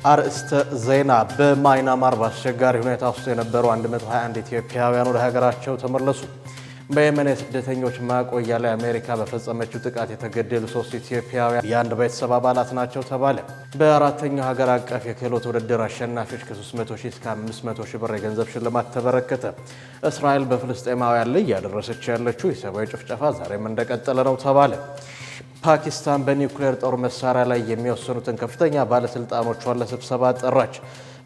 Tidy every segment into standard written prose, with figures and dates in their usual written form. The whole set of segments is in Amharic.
አርእስተ ዜና በማይናማር በአስቸጋሪ ሁኔታ ውስጥ የነበሩ 121 ኢትዮጵያውያን ወደ ሀገራቸው ተመለሱ። በየመን የስደተኞች ማቆያ ላይ አሜሪካ በፈጸመችው ጥቃት የተገደሉ 3 ኢትዮጵያውያን የአንድ ቤተሰብ አባላት ናቸው ተባለ። በአራተኛው ሀገር አቀፍ የክህሎት ውድድር አሸናፊዎች ከ300 ሺህ እስከ 500 ሺህ ብር የገንዘብ ሽልማት ተበረከተ። እስራኤል በፍልስጤማውያን ላይ እያደረሰች ያለችው የሰብአዊ ጭፍጨፋ ዛሬም እንደቀጠለ ነው ተባለ። ፓኪስታን በኒውክሌር ጦር መሳሪያ ላይ የሚወሰኑትን ከፍተኛ ባለስልጣኖቿን ለስብሰባ ጠራች።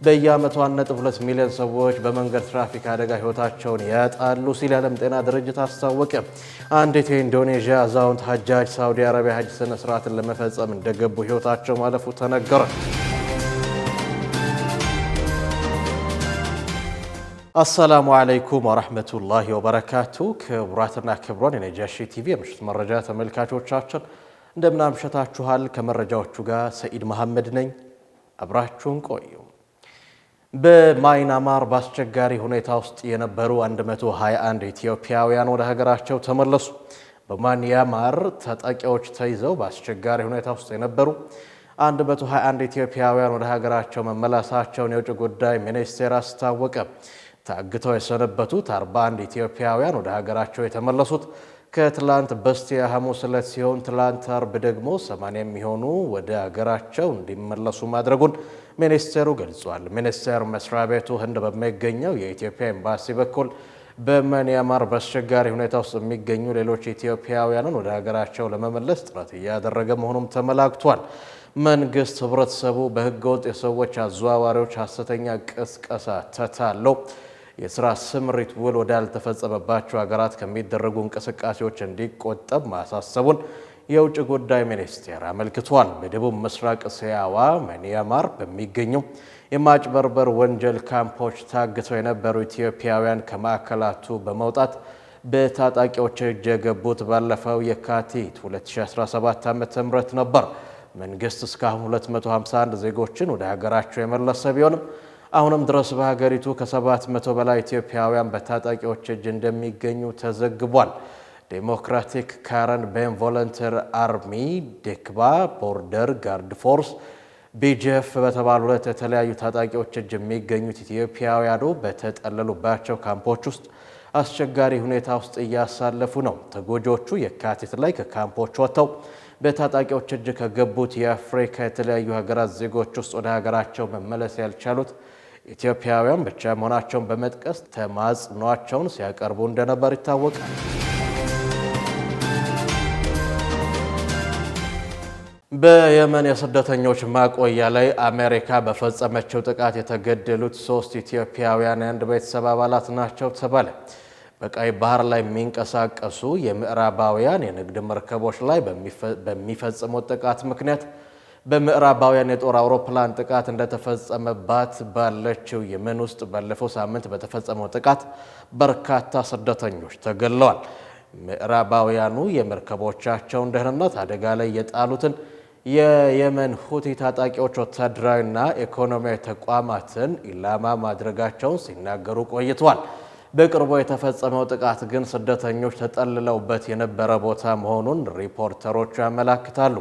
በየዓመቱ 1.2 ሚሊዮን ሰዎች በመንገድ ትራፊክ አደጋ ሕይወታቸውን ያጣሉ ሲል የዓለም ጤና ድርጅት አስታወቀ። አንዲት የኢንዶኔዥያ አዛውንት ሀጃጅ ሳውዲ አረቢያ ሀጅ ስነ ስርዓትን ለመፈጸም እንደገቡ ሕይወታቸው ማለፉ ተነገረ። አሰላሙ አለይኩም ወራህመቱላሂ ወበረካቱ። ክቡራትና ክቡራን የነጃሺ ቲቪ የምሽት መረጃ ተመልካቾቻችን እንደምን አምሽታችኋል? ከመረጃዎቹ ጋር ሰኢድ መሐመድ ነኝ። አብራችሁን ቆዩ። በማይናማር በአስቸጋሪ ሁኔታ ውስጥ የነበሩ 121 ኢትዮጵያውያን ወደ ሀገራቸው ተመለሱ። በማይናማር ታጣቂዎች ተይዘው በአስቸጋሪ ሁኔታ ውስጥ የነበሩ 121 ኢትዮጵያውያን ወደ ሀገራቸው መመለሳቸውን የውጭ ጉዳይ ሚኒስቴር አስታወቀ። ታግተው የሰነበቱት 41 ኢትዮጵያውያን ወደ ሀገራቸው የተመለሱት ከትላንት በስቲያ ሐሙስ ዕለት ሲሆን ትላንት አርብ ደግሞ 80 የሚሆኑ ወደ ሀገራቸው እንዲመለሱ ማድረጉን ሚኒስቴሩ ገልጿል። ሚኒስቴር መስሪያ ቤቱ ህንድ በሚገኘው የኢትዮጵያ ኤምባሲ በኩል በማይናማር በአስቸጋሪ ሁኔታ ውስጥ የሚገኙ ሌሎች ኢትዮጵያውያንን ወደ ሀገራቸው ለመመለስ ጥረት እያደረገ መሆኑም ተመላክቷል። መንግስት ህብረተሰቡ በህገወጥ የሰዎች አዘዋዋሪዎች ሐሰተኛ ቅስቀሳ ተታለው የስራ ስምሪት ውል ወዳልተፈጸመባቸው ሀገራት ከሚደረጉ እንቅስቃሴዎች እንዲቆጠብ ማሳሰቡን የውጭ ጉዳይ ሚኒስቴር አመልክቷል። በደቡብ ምስራቅ እስያዋ ማይናማር በሚገኙ የማጭበርበር ወንጀል ካምፖች ታግተው የነበሩ ኢትዮጵያውያን ከማዕከላቱ በመውጣት በታጣቂዎች እጅ የገቡት ባለፈው የካቲት 2017 ዓ.ም ነበር። መንግስት እስካሁን 251 ዜጎችን ወደ ሀገራቸው የመለሰ ቢሆንም አሁንም ድረስ በሀገሪቱ ከ700 በላይ ኢትዮጵያውያን በታጣቂዎች እጅ እንደሚገኙ ተዘግቧል። ዴሞክራቲክ ካረን ቤንቮለንተር አርሚ፣ ዴክባ፣ ቦርደር ጋርድ ፎርስ፣ ቢጄፍ በተባሉ ሁለት የተለያዩ ታጣቂዎች እጅ የሚገኙት ኢትዮጵያውያኑ በተጠለሉባቸው ካምፖች ውስጥ አስቸጋሪ ሁኔታ ውስጥ እያሳለፉ ነው። ተጎጂዎቹ የካቲት ላይ ከካምፖች ወጥተው በታጣቂዎች እጅ ከገቡት የአፍሪካ የተለያዩ ሀገራት ዜጎች ውስጥ ወደ ሀገራቸው መመለስ ያልቻሉት ኢትዮጵያውያን ብቻ መሆናቸውን በመጥቀስ ተማጽኗቸውን ሲያቀርቡ እንደነበር ይታወቃል። በየመን የስደተኞች ማቆያ ላይ አሜሪካ በፈጸመችው ጥቃት የተገደሉት 3 ኢትዮጵያውያን የአንድ ቤተሰብ አባላት ናቸው ተባለ። በቀይ ባህር ላይ የሚንቀሳቀሱ የምዕራባውያን የንግድ መርከቦች ላይ በሚፈጽሙት ጥቃት ምክንያት በምዕራባውያን የጦር አውሮፕላን ጥቃት እንደተፈጸመባት ባለችው የመን ውስጥ ባለፈው ሳምንት በተፈጸመው ጥቃት በርካታ ስደተኞች ተገድለዋል። ምዕራባውያኑ የመርከቦቻቸውን ደህንነት አደጋ ላይ የጣሉትን የየመን ሁቲ ታጣቂዎች ወታደራዊና ኢኮኖሚያዊ ተቋማትን ኢላማ ማድረጋቸውን ሲናገሩ ቆይተዋል። በቅርቡ የተፈጸመው ጥቃት ግን ስደተኞች ተጠልለውበት የነበረ ቦታ መሆኑን ሪፖርተሮቹ ያመላክታሉ።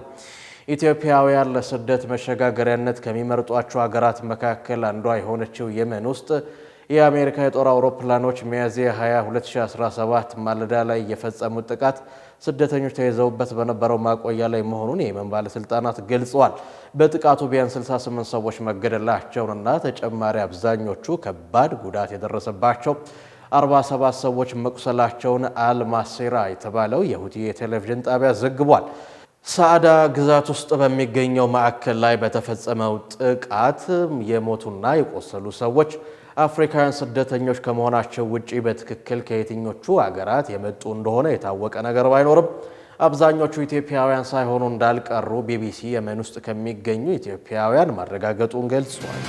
ኢትዮጵያውያን ለስደት መሸጋገሪያነት ከሚመርጧቸው ሀገራት መካከል አንዷ የሆነችው የመን ውስጥ የአሜሪካ የጦር አውሮፕላኖች ሚያዝያ 20 2017 ማለዳ ላይ የፈጸሙት ጥቃት ስደተኞች ተይዘውበት በነበረው ማቆያ ላይ መሆኑን የየመን ባለስልጣናት ገልጸዋል። በጥቃቱ ቢያንስ 68 ሰዎች መገደላቸውንና ተጨማሪ አብዛኞቹ ከባድ ጉዳት የደረሰባቸው 47 ሰዎች መቁሰላቸውን አልማሲራ የተባለው የሁቲ የቴሌቪዥን ጣቢያ ዘግቧል። ሳዕዳ ግዛት ውስጥ በሚገኘው ማዕከል ላይ በተፈጸመው ጥቃት የሞቱና የቆሰሉ ሰዎች አፍሪካውያን ስደተኞች ከመሆናቸው ውጪ በትክክል ከየትኞቹ አገራት የመጡ እንደሆነ የታወቀ ነገር ባይኖርም አብዛኞቹ ኢትዮጵያውያን ሳይሆኑ እንዳልቀሩ ቢቢሲ የመን ውስጥ ከሚገኙ ኢትዮጵያውያን ማረጋገጡን ገልጿል።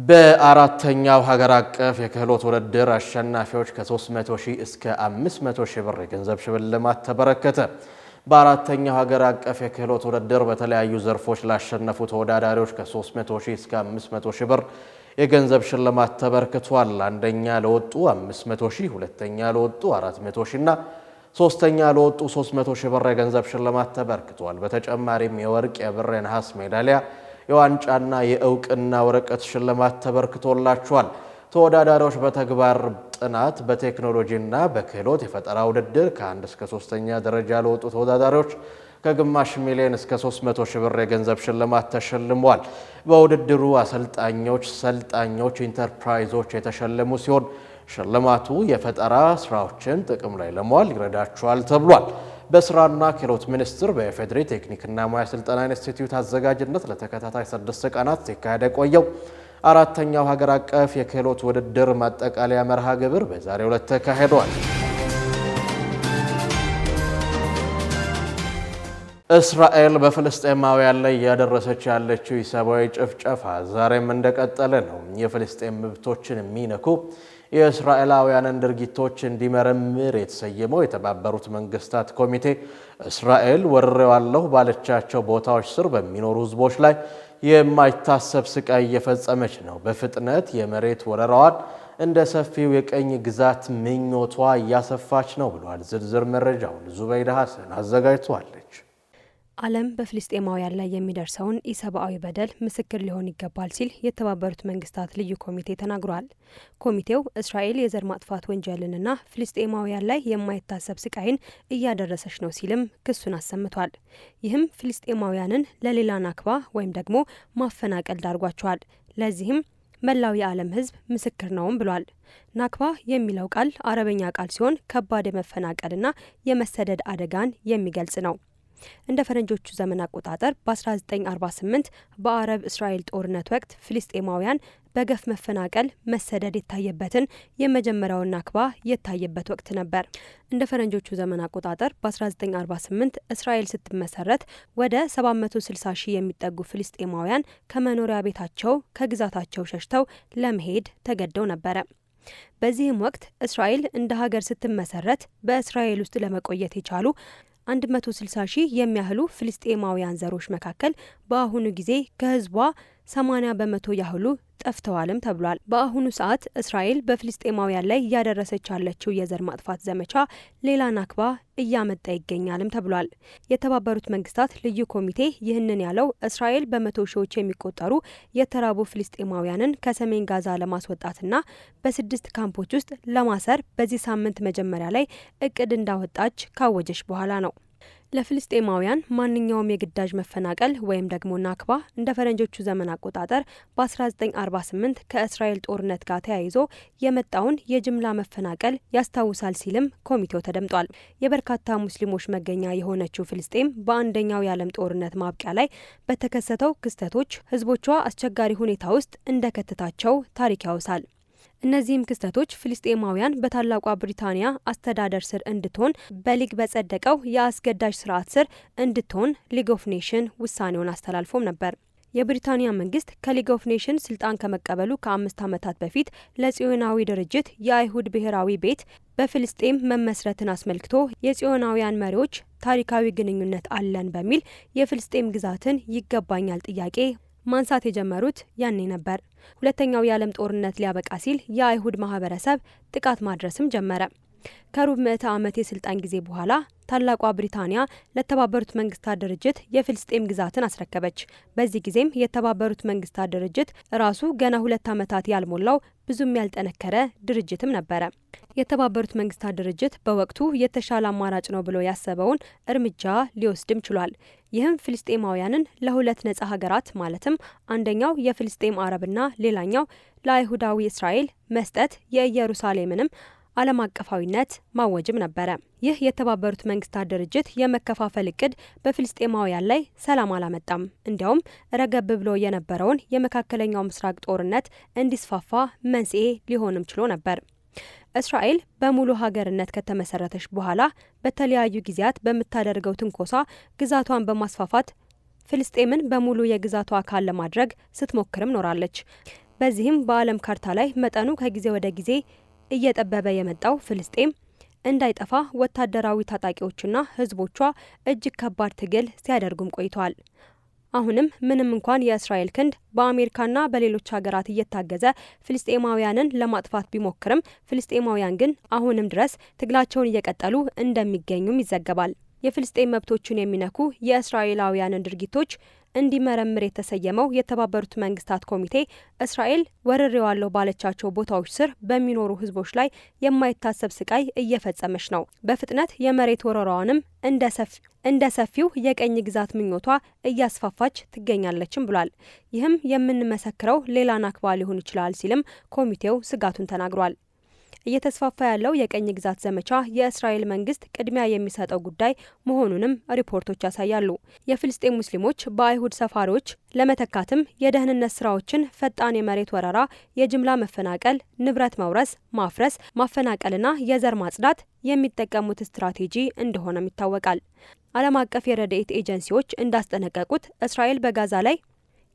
በአራተኛው ሀገር አቀፍ የክህሎት ውድድር አሸናፊዎች ከ300 ሺህ እስከ 500 ሺህ ብር የገንዘብ ሽልማት ተበረከተ። በአራተኛው ሀገር አቀፍ የክህሎት ውድድር በተለያዩ ዘርፎች ላሸነፉ ተወዳዳሪዎች ከ300 ሺህ እስከ 500 ሺህ ብር የገንዘብ ሽልማት ተበርክቷል። አንደኛ ለወጡ 500 ሺህ፣ ሁለተኛ ለወጡ 400 ሺህ እና ሶስተኛ ለወጡ 300 ሺህ ብር የገንዘብ ሽልማት ተበርክቷል። በተጨማሪም የወርቅ፣ የብር፣ የነሐስ ሜዳሊያ፣ የዋንጫና የእውቅና ወረቀት ሽልማት ተበርክቶላቸዋል። ተወዳዳሪዎች በተግባር ጥናት፣ በቴክኖሎጂና በክህሎት የፈጠራ ውድድር ከ1 እስከ 3ኛ ደረጃ ለወጡ ተወዳዳሪዎች ከግማሽ ሚሊዮን እስከ 300 ሺህ ብር የገንዘብ ሽልማት ተሸልሟል። በውድድሩ አሰልጣኞች፣ ሰልጣኞች፣ ኢንተርፕራይዞች የተሸለሙ ሲሆን ሽልማቱ የፈጠራ ስራዎችን ጥቅም ላይ ለማዋል ይረዳቸዋል ተብሏል። በስራና ክህሎት ሚኒስቴር በኢፌዴሪ ቴክኒክና ሙያ ስልጠና ኢንስቲትዩት አዘጋጅነት ለተከታታይ 6 ቀናት ሲካሄድ የቆየው 4ኛው ሀገር አቀፍ የክህሎት ውድድር ማጠቃለያ መርሃ ግብር በዛሬው ዕለት ተካሂዷል። እስራኤል በፍልስጤማውያን ላይ እያደረሰች ያለችው ኢሰብአዊ ጭፍጨፋ ዛሬም እንደቀጠለ ነው። የፍልስጤም መብቶችን የሚነኩ የእስራኤላውያንን ድርጊቶች እንዲመረምር የተሰየመው የተባበሩት መንግስታት ኮሚቴ እስራኤል ወርሬዋለሁ ባለቻቸው ቦታዎች ስር በሚኖሩ ህዝቦች ላይ የማይታሰብ ስቃይ እየፈጸመች ነው፣ በፍጥነት የመሬት ወረራዋን እንደ ሰፊው የቀኝ ግዛት ምኞቷ እያሰፋች ነው ብሏል። ዝርዝር መረጃውን ዙበይዳ ሐሰን አዘጋጅቷለች። ዓለም በፍልስጤማውያን ላይ የሚደርሰውን ኢሰብአዊ በደል ምስክር ሊሆን ይገባል ሲል የተባበሩት መንግስታት ልዩ ኮሚቴ ተናግሯል። ኮሚቴው እስራኤል የዘር ማጥፋት ወንጀልንና ፍልስጤማውያን ላይ የማይታሰብ ስቃይን እያደረሰች ነው ሲልም ክሱን አሰምቷል። ይህም ፍልስጤማውያንን ለሌላ ናክባ ወይም ደግሞ ማፈናቀል ዳርጓቸዋል። ለዚህም መላው የዓለም ህዝብ ምስክር ነውም ብሏል። ናክባ የሚለው ቃል አረበኛ ቃል ሲሆን ከባድ የመፈናቀልና የመሰደድ አደጋን የሚገልጽ ነው። እንደ ፈረንጆቹ ዘመን አቆጣጠር በ1948 በአረብ እስራኤል ጦርነት ወቅት ፍልስጤማውያን በገፍ መፈናቀል፣ መሰደድ የታየበትን የመጀመሪያውን ናክባ የታየበት ወቅት ነበር። እንደ ፈረንጆቹ ዘመን አቆጣጠር በ1948 እስራኤል ስትመሰረት ወደ 760 ሺህ የሚጠጉ ፍልስጤማውያን ከመኖሪያ ቤታቸው ከግዛታቸው ሸሽተው ለመሄድ ተገደው ነበረ። በዚህም ወቅት እስራኤል እንደ ሀገር ስትመሰረት በእስራኤል ውስጥ ለመቆየት የቻሉ 160 ሺህ የሚያህሉ ፍልስጤማውያን ዘሮች መካከል በአሁኑ ጊዜ ከህዝቧ 80 በመቶ ያህሉ ጠፍተዋልም ተብሏል። በአሁኑ ሰዓት እስራኤል በፍልስጤማውያን ላይ እያደረሰች ያለችው የዘር ማጥፋት ዘመቻ ሌላ ናክባ እያመጣ ይገኛልም ተብሏል። የተባበሩት መንግስታት ልዩ ኮሚቴ ይህንን ያለው እስራኤል በመቶ ሺዎች የሚቆጠሩ የተራቡ ፍልስጤማውያንን ከሰሜን ጋዛ ለማስወጣትና በ6 ካምፖች ውስጥ ለማሰር በዚህ ሳምንት መጀመሪያ ላይ እቅድ እንዳወጣች ካወጀች በኋላ ነው። ለፍልስጤማውያን ማንኛውም የግዳጅ መፈናቀል ወይም ደግሞ ናክባ እንደ ፈረንጆቹ ዘመን አቆጣጠር በ1948 ከእስራኤል ጦርነት ጋር ተያይዞ የመጣውን የጅምላ መፈናቀል ያስታውሳል ሲልም ኮሚቴው ተደምጧል። የበርካታ ሙስሊሞች መገኛ የሆነችው ፍልስጤም በአንደኛው የዓለም ጦርነት ማብቂያ ላይ በተከሰተው ክስተቶች ህዝቦቿ አስቸጋሪ ሁኔታ ውስጥ እንደከተታቸው ታሪክ ያውሳል። እነዚህም ክስተቶች ፍልስጤማውያን በታላቋ ብሪታንያ አስተዳደር ስር እንድትሆን በሊግ በጸደቀው የአስገዳጅ ስርዓት ስር እንድትሆን ሊግ ኦፍ ኔሽን ውሳኔውን አስተላልፎም ነበር። የብሪታንያ መንግስት ከሊግ ኦፍ ኔሽን ስልጣን ከመቀበሉ ከ5 ዓመታት በፊት ለጽዮናዊ ድርጅት የአይሁድ ብሔራዊ ቤት በፍልስጤም መመስረትን አስመልክቶ የጽዮናውያን መሪዎች ታሪካዊ ግንኙነት አለን በሚል የፍልስጤም ግዛትን ይገባኛል ጥያቄ ማንሳት የጀመሩት ያኔ ነበር። ሁለተኛው የዓለም ጦርነት ሊያበቃ ሲል የአይሁድ ማህበረሰብ ጥቃት ማድረስም ጀመረ። ከሩብ ምዕተ ዓመት የስልጣን ጊዜ በኋላ ታላቋ ብሪታንያ ለተባበሩት መንግስታት ድርጅት የፍልስጤም ግዛትን አስረከበች። በዚህ ጊዜም የተባበሩት መንግስታት ድርጅት ራሱ ገና 2 ዓመታት ያልሞላው ብዙም ያልጠነከረ ድርጅትም ነበረ። የተባበሩት መንግስታት ድርጅት በወቅቱ የተሻለ አማራጭ ነው ብሎ ያሰበውን እርምጃ ሊወስድም ችሏል። ይህም ፍልስጤማውያንን ለሁለት ነጻ ሀገራት ማለትም አንደኛው የፍልስጤም አረብና ሌላኛው ለአይሁዳዊ እስራኤል መስጠት፣ የኢየሩሳሌምንም ዓለም አቀፋዊነት ማወጅም ነበረ። ይህ የተባበሩት መንግስታት ድርጅት የመከፋፈል እቅድ በፍልስጤማውያን ላይ ሰላም አላመጣም። እንዲያውም ረገብ ብሎ የነበረውን የመካከለኛው ምስራቅ ጦርነት እንዲስፋፋ መንስኤ ሊሆንም ችሎ ነበር። እስራኤል በሙሉ ሀገርነት ከተመሰረተች በኋላ በተለያዩ ጊዜያት በምታደርገው ትንኮሳ ግዛቷን በማስፋፋት ፍልስጤምን በሙሉ የግዛቷ አካል ለማድረግ ስትሞክርም ኖራለች። በዚህም በዓለም ካርታ ላይ መጠኑ ከጊዜ ወደ ጊዜ እየጠበበ የመጣው ፍልስጤም እንዳይጠፋ ወታደራዊ ታጣቂዎችና ህዝቦቿ እጅግ ከባድ ትግል ሲያደርጉም ቆይተዋል። አሁንም ምንም እንኳን የእስራኤል ክንድ በአሜሪካና በሌሎች ሀገራት እየታገዘ ፍልስጤማውያንን ለማጥፋት ቢሞክርም ፍልስጤማውያን ግን አሁንም ድረስ ትግላቸውን እየቀጠሉ እንደሚገኙም ይዘገባል። የፍልስጤም መብቶችን የሚነኩ የእስራኤላውያንን ድርጊቶች እንዲመረምር የተሰየመው የተባበሩት መንግስታት ኮሚቴ እስራኤል ወርሬዋለሁ ባለቻቸው ቦታዎች ስር በሚኖሩ ህዝቦች ላይ የማይታሰብ ስቃይ እየፈጸመች ነው፣ በፍጥነት የመሬት ወረራዋንም እንደ ሰፊው የቀኝ ግዛት ምኞቷ እያስፋፋች ትገኛለችም ብሏል። ይህም የምንመሰክረው ሌላ ናክባ ሊሆን ይችላል ሲልም ኮሚቴው ስጋቱን ተናግሯል። እየተስፋፋ ያለው የቀኝ ግዛት ዘመቻ የእስራኤል መንግስት ቅድሚያ የሚሰጠው ጉዳይ መሆኑንም ሪፖርቶች ያሳያሉ። የፍልስጤም ሙስሊሞች በአይሁድ ሰፋሪዎች ለመተካትም የደህንነት ስራዎችን፣ ፈጣን የመሬት ወረራ፣ የጅምላ መፈናቀል፣ ንብረት መውረስ፣ ማፍረስ፣ ማፈናቀልና የዘር ማጽዳት የሚጠቀሙት ስትራቴጂ እንደሆነም ይታወቃል። ዓለም አቀፍ የረድኤት ኤጀንሲዎች እንዳስጠነቀቁት እስራኤል በጋዛ ላይ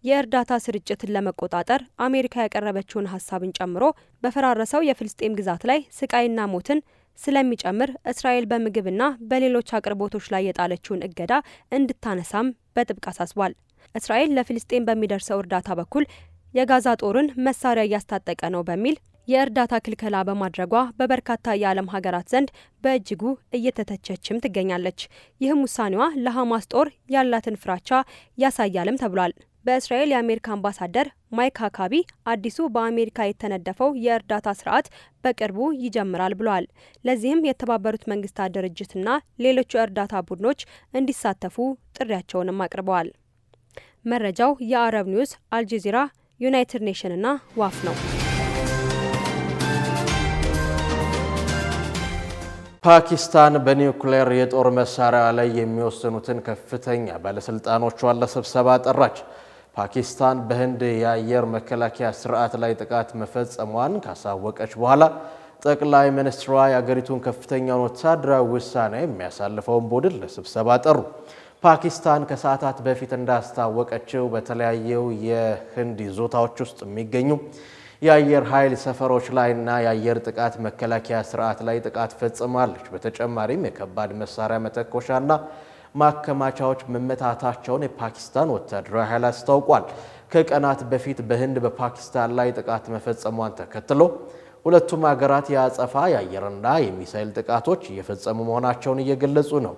የእርዳታ ስርጭትን ለመቆጣጠር አሜሪካ ያቀረበችውን ሀሳብን ጨምሮ በፈራረሰው የፍልስጤም ግዛት ላይ ስቃይና ሞትን ስለሚጨምር እስራኤል በምግብና በሌሎች አቅርቦቶች ላይ የጣለችውን እገዳ እንድታነሳም በጥብቅ አሳስቧል። እስራኤል ለፍልስጤም በሚደርሰው እርዳታ በኩል የጋዛ ጦርን መሳሪያ እያስታጠቀ ነው በሚል የእርዳታ ክልከላ በማድረጓ በበርካታ የዓለም ሀገራት ዘንድ በእጅጉ እየተተቸችም ትገኛለች። ይህም ውሳኔዋ ለሐማስ ጦር ያላትን ፍራቻ ያሳያልም ተብሏል። በእስራኤል የአሜሪካ አምባሳደር ማይክ ሀካቢ አዲሱ በአሜሪካ የተነደፈው የእርዳታ ስርዓት በቅርቡ ይጀምራል ብለዋል። ለዚህም የተባበሩት መንግስታት ድርጅትና ሌሎች የእርዳታ ቡድኖች እንዲሳተፉ ጥሪያቸውንም አቅርበዋል። መረጃው የአረብ ኒውስ፣ አልጀዚራ፣ ዩናይትድ ኔሽንና ዋፍ ነው። ፓኪስታን በኒውክሌር የጦር መሳሪያ ላይ የሚወስኑትን ከፍተኛ ባለስልጣኖቿን ለስብሰባ ጠራች። ፓኪስታን በህንድ የአየር መከላከያ ስርዓት ላይ ጥቃት መፈጸሟን ካሳወቀች በኋላ ጠቅላይ ሚኒስትሯ የአገሪቱን ከፍተኛውን ወታደራዊ ውሳኔ የሚያሳልፈውን ቡድን ለስብሰባ ጠሩ። ፓኪስታን ከሰዓታት በፊት እንዳስታወቀችው በተለያዩ የህንድ ይዞታዎች ውስጥ የሚገኙ የአየር ኃይል ሰፈሮች ላይና የአየር ጥቃት መከላከያ ስርዓት ላይ ጥቃት ፈጽማለች። በተጨማሪም የከባድ መሳሪያ መተኮሻና ማከማቻዎች መመታታቸውን የፓኪስታን ወታደራዊ ኃይል አስታውቋል። ከቀናት በፊት በህንድ በፓኪስታን ላይ ጥቃት መፈጸሟን ተከትሎ ሁለቱም ሀገራት የአጸፋ የአየርና የሚሳኤል ጥቃቶች እየፈጸሙ መሆናቸውን እየገለጹ ነው።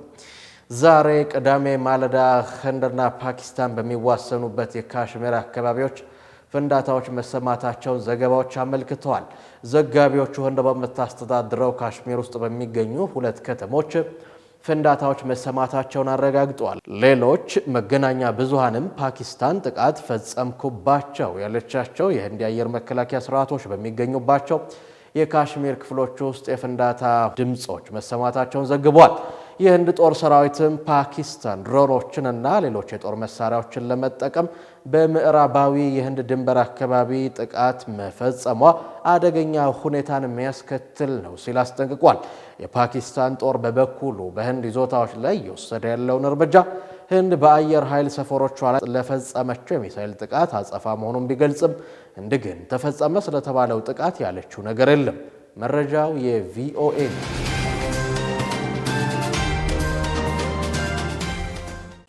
ዛሬ ቅዳሜ ማለዳ ህንድና ፓኪስታን በሚዋሰኑበት የካሽሚር አካባቢዎች ፍንዳታዎች መሰማታቸውን ዘገባዎች አመልክተዋል። ዘጋቢዎቹ ህንድ በምታስተዳድረው ካሽሚር ውስጥ በሚገኙ ሁለት ከተሞች ፍንዳታዎች መሰማታቸውን አረጋግጠዋል። ሌሎች መገናኛ ብዙሃንም ፓኪስታን ጥቃት ፈጸምኩባቸው ያለቻቸው የህንድ የአየር መከላከያ ስርዓቶች በሚገኙባቸው የካሽሚር ክፍሎች ውስጥ የፍንዳታ ድምጾች መሰማታቸውን ዘግቧል። የህንድ ጦር ሰራዊትም ፓኪስታን ድሮኖችንና ሌሎች የጦር መሳሪያዎችን ለመጠቀም በምዕራባዊ የህንድ ድንበር አካባቢ ጥቃት መፈጸሟ አደገኛ ሁኔታን የሚያስከትል ነው ሲል አስጠንቅቋል። የፓኪስታን ጦር በበኩሉ በህንድ ይዞታዎች ላይ እየወሰደ ያለውን እርምጃ ህንድ በአየር ኃይል ሰፈሮቿ ላይ ለፈጸመችው የሚሳኤል ጥቃት አጸፋ መሆኑን ቢገልጽም ህንድ ግን ተፈጸመ ስለተባለው ጥቃት ያለችው ነገር የለም። መረጃው የቪኦኤ ነው።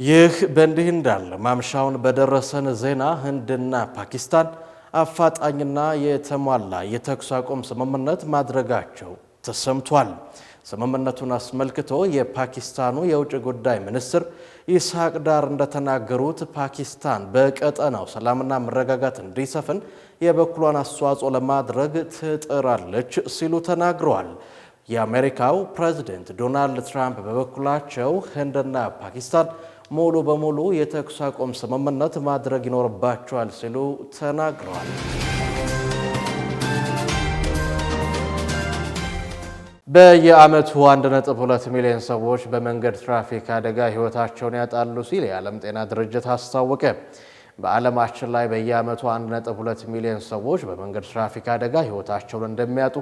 ይህ በእንዲህ እንዳለ ማምሻውን በደረሰን ዜና ህንድና ፓኪስታን አፋጣኝና የተሟላ የተኩስ አቁም ስምምነት ማድረጋቸው ተሰምቷል። ስምምነቱን አስመልክቶ የፓኪስታኑ የውጭ ጉዳይ ሚኒስትር ኢስሐቅ ዳር እንደተናገሩት ፓኪስታን በቀጠናው ሰላምና መረጋጋት እንዲሰፍን የበኩሏን አስተዋጽኦ ለማድረግ ትጥራለች ሲሉ ተናግረዋል። የአሜሪካው ፕሬዝዳንት ዶናልድ ትራምፕ በበኩላቸው ህንድና ፓኪስታን ሙሉ በሙሉ የተኩስ አቁም ስምምነት ማድረግ ይኖርባቸዋል ሲሉ ተናግረዋል። በየዓመቱ 1.2 ሚሊዮን ሰዎች በመንገድ ትራፊክ አደጋ ህይወታቸውን ያጣሉ ሲል የዓለም ጤና ድርጅት አስታወቀ። በዓለማችን ላይ በየዓመቱ 1.2 ሚሊዮን ሰዎች በመንገድ ትራፊክ አደጋ ህይወታቸውን እንደሚያጡ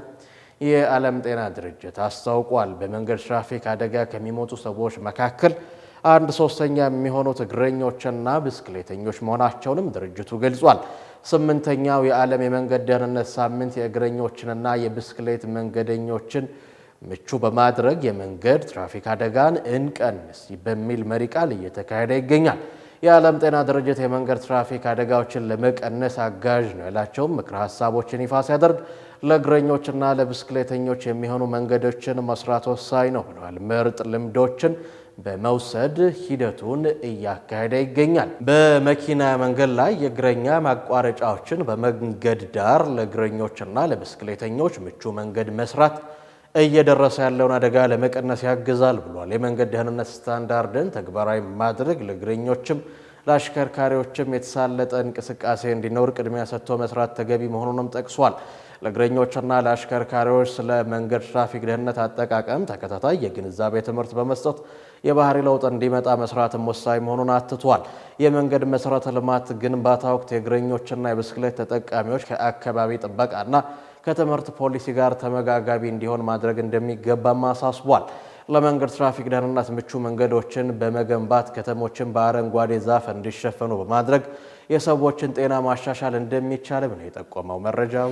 የዓለም ጤና ድርጅት አስታውቋል። በመንገድ ትራፊክ አደጋ ከሚሞቱ ሰዎች መካከል 1/3 የሚሆኑት እግረኞችና ብስክሌተኞች መሆናቸውንም ድርጅቱ ገልጿል። 8ኛው የዓለም የመንገድ ደህንነት ሳምንት የእግረኞችንና የብስክሌት መንገደኞችን ምቹ በማድረግ የመንገድ ትራፊክ አደጋን እንቀንስ በሚል መሪ ቃል እየተካሄደ ይገኛል። የዓለም ጤና ድርጅት የመንገድ ትራፊክ አደጋዎችን ለመቀነስ አጋዥ ነው ያላቸውም ምክረ ሀሳቦችን ይፋ ሲያደርግ ለእግረኞችና ለብስክሌተኞች የሚሆኑ መንገዶችን መስራት ወሳኝ ነው ብለዋል። ምርጥ ልምዶችን በመውሰድ ሂደቱን እያካሄደ ይገኛል። በመኪና መንገድ ላይ የእግረኛ ማቋረጫዎችን በመንገድ ዳር ለእግረኞችና ለብስክሌተኞች ምቹ መንገድ መስራት እየደረሰ ያለውን አደጋ ለመቀነስ ያግዛል ብሏል። የመንገድ ደህንነት ስታንዳርድን ተግባራዊ ማድረግ ለእግረኞችም ለአሽከርካሪዎችም የተሳለጠ እንቅስቃሴ እንዲኖር ቅድሚያ ሰጥቶ መስራት ተገቢ መሆኑንም ጠቅሷል። ለእግረኞችና ለአሽከርካሪዎች ስለ መንገድ ትራፊክ ደህንነት አጠቃቀም ተከታታይ የግንዛቤ ትምህርት በመስጠት የባህሪ ለውጥ እንዲመጣ መስራትም ወሳኝ መሆኑን አትቷል። የመንገድ መሰረተ ልማት ግንባታ ወቅት የእግረኞችና የብስክሌት ተጠቃሚዎች ከአካባቢ ጥበቃና ከትምህርት ፖሊሲ ጋር ተመጋጋቢ እንዲሆን ማድረግ እንደሚገባም አሳስቧል። ለመንገድ ትራፊክ ደህንነት ምቹ መንገዶችን በመገንባት ከተሞችን በአረንጓዴ ዛፍ እንዲሸፈኑ በማድረግ የሰዎችን ጤና ማሻሻል እንደሚቻልም ነው የጠቆመው መረጃው።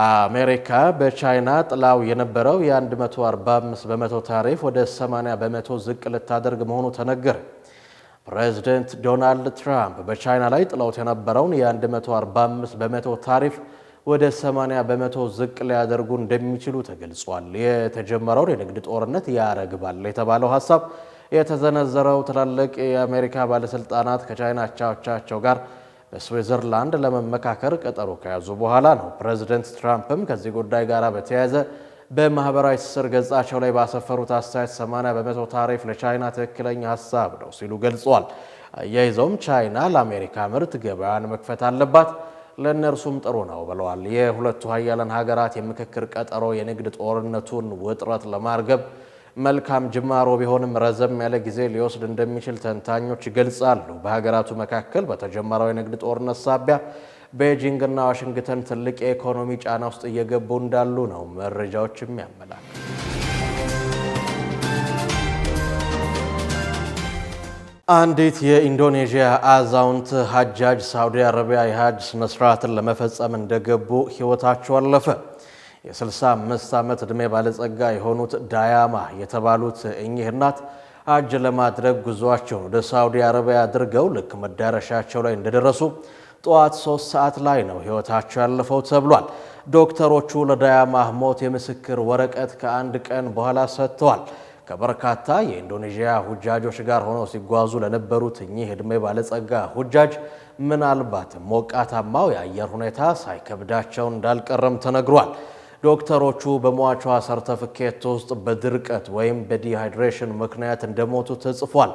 አሜሪካ በቻይና ጥላው የነበረው የ145 በመቶ ታሪፍ ወደ 80 በመቶ ዝቅ ልታደርግ መሆኑ ተነገረ። ፕሬዚደንት ዶናልድ ትራምፕ በቻይና ላይ ጥለውት የነበረውን የ145 በመቶ ታሪፍ ወደ 80 በመቶ ዝቅ ሊያደርጉ እንደሚችሉ ተገልጿል። የተጀመረውን የንግድ ጦርነት ያረግባል የተባለው ሀሳብ የተዘነዘረው ትላልቅ የአሜሪካ ባለስልጣናት ከቻይና አቻዎቻቸው ጋር በስዊዘርላንድ ለመመካከር ቀጠሮ ከያዙ በኋላ ነው። ፕሬዚደንት ትራምፕም ከዚህ ጉዳይ ጋር በተያያዘ በማህበራዊ ትስስር ገጻቸው ላይ ባሰፈሩት አስተያየት 80 በመቶ ታሪፍ ለቻይና ትክክለኛ ሀሳብ ነው ሲሉ ገልጸዋል። አያይዘውም ቻይና ለአሜሪካ ምርት ገበያን መክፈት አለባት፣ ለእነርሱም ጥሩ ነው ብለዋል። የሁለቱ ሀያላን ሀገራት የምክክር ቀጠሮ የንግድ ጦርነቱን ውጥረት ለማርገብ መልካም ጅማሮ ቢሆንም ረዘም ያለ ጊዜ ሊወስድ እንደሚችል ተንታኞች ይገልጻሉ። በሀገራቱ መካከል በተጀመረው የንግድ ጦርነት ሳቢያ ቤጂንግ እና ዋሽንግተን ትልቅ የኢኮኖሚ ጫና ውስጥ እየገቡ እንዳሉ ነው መረጃዎች የሚያመላክቱ። አንዲት የኢንዶኔዥያ አዛውንት ሀጃጅ ሳውዲ አረቢያ የሀጅ ስነስርዓትን ለመፈጸም እንደገቡ ሕይወታቸው አለፈ። የ65 ዓመት ዕድሜ ባለጸጋ የሆኑት ዳያማ የተባሉት እኚህ እናት ሀጅ ለማድረግ ጉዟቸውን ወደ ሳውዲ አረቢያ አድርገው ልክ መዳረሻቸው ላይ እንደደረሱ ጠዋት 3 ሰዓት ላይ ነው ሕይወታቸው ያለፈው ተብሏል። ዶክተሮቹ ለዳያማ ሞት የምስክር ወረቀት ከአንድ ቀን በኋላ ሰጥተዋል። ከበርካታ የኢንዶኔዥያ ሁጃጆች ጋር ሆነው ሲጓዙ ለነበሩት እኚህ ዕድሜ ባለጸጋ ሁጃጅ ምናልባት ሞቃታማው የአየር ሁኔታ ሳይከብዳቸው እንዳልቀረም ተነግሯል። ዶክተሮቹ በሟቿ ሰርተፍኬት ውስጥ በድርቀት ወይም በዲሃይድሬሽን ምክንያት እንደሞቱ ተጽፏል።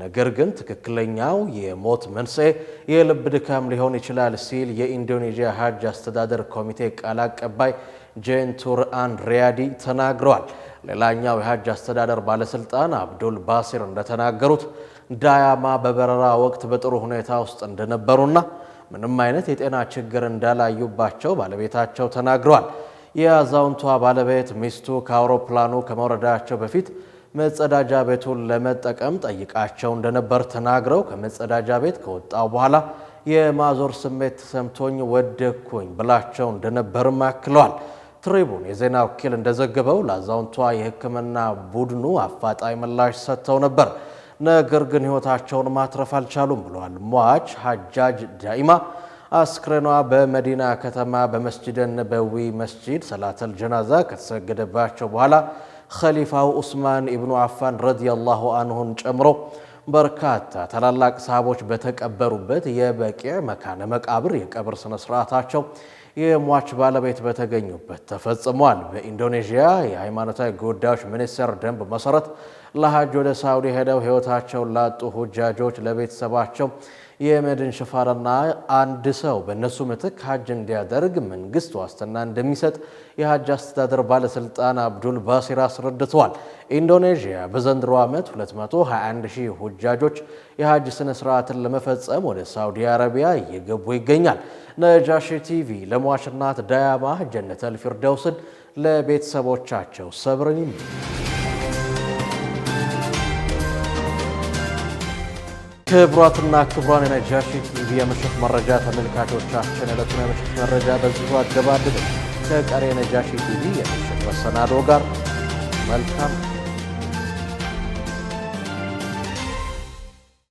ነገር ግን ትክክለኛው የሞት መንስኤ የልብ ድካም ሊሆን ይችላል ሲል የኢንዶኔዥያ ሀጅ አስተዳደር ኮሚቴ ቃል አቀባይ ጄንቱር አንድሪያዲ ተናግረዋል። ሌላኛው የሀጅ አስተዳደር ባለስልጣን አብዱል ባሲር እንደተናገሩት ዳያማ በበረራ ወቅት በጥሩ ሁኔታ ውስጥ እንደነበሩና ምንም አይነት የጤና ችግር እንዳላዩባቸው ባለቤታቸው ተናግረዋል። የአዛውንቷ ባለቤት ሚስቱ ከአውሮፕላኑ ከመውረዳቸው በፊት መጸዳጃ ቤቱን ለመጠቀም ጠይቃቸው እንደነበር ተናግረው ከመጸዳጃ ቤት ከወጣው በኋላ የማዞር ስሜት ተሰምቶኝ ወደኩኝ ብላቸው እንደነበርም አክለዋል። ትሪቡን የዜና ወኪል እንደዘገበው ለአዛውንቷ የሕክምና ቡድኑ አፋጣኝ ምላሽ ሰጥተው ነበር። ነገር ግን ሕይወታቸውን ማትረፍ አልቻሉም ብለዋል። ሟች ሀጃጅ ዳኢማ አስክሬኗ በመዲና ከተማ በመስጂድ ነበዊ መስጂድ ሰላተል ጀናዛ ከተሰገደባቸው በኋላ ኸሊፋው ዑስማን ኢብኑ አፋን ረዲየላሁ አንሁን ጨምሮ በርካታ ታላላቅ ሰሃቦች በተቀበሩበት የበቂዕ መካነ መቃብር የቀብር ስነ ስርዓታቸው የሟች ባለቤት በተገኙበት ተፈጽሟል። በኢንዶኔዥያ የሃይማኖታዊ ጉዳዮች ሚኒስቴር ደንብ መሰረት ለሀጅ ወደ ሳውዲ ሄደው ሕይወታቸውን ላጡ ሁጃጆች ለቤተሰባቸው የመድን ሽፋንና አንድ ሰው በእነሱ ምትክ ሀጅ እንዲያደርግ መንግስት ዋስትና እንደሚሰጥ የሀጅ አስተዳደር ባለስልጣን አብዱል ባሲር አስረድተዋል። ኢንዶኔዥያ በዘንድሮ ዓመት 221,000 ሁጃጆች የሀጅ ስነ ስርዓትን ለመፈጸም ወደ ሳውዲ አረቢያ እየገቡ ይገኛል። ነጃሺ ቲቪ ለሟች እናት ዳያማ ጀነተል ፊርደውስን ለቤተሰቦቻቸው ሰብርን ይመኛል። ክቡራትና ክቡራን የነጃሺ ቲቪ የምሽት መረጃ ተመልካቾቻችን የዕለቱን የምሽት መረጃ በዚሁ አገባደደ። ከቀሪ የነጃሺ ቲቪ የምሽት መሰናዶ ጋር መልካም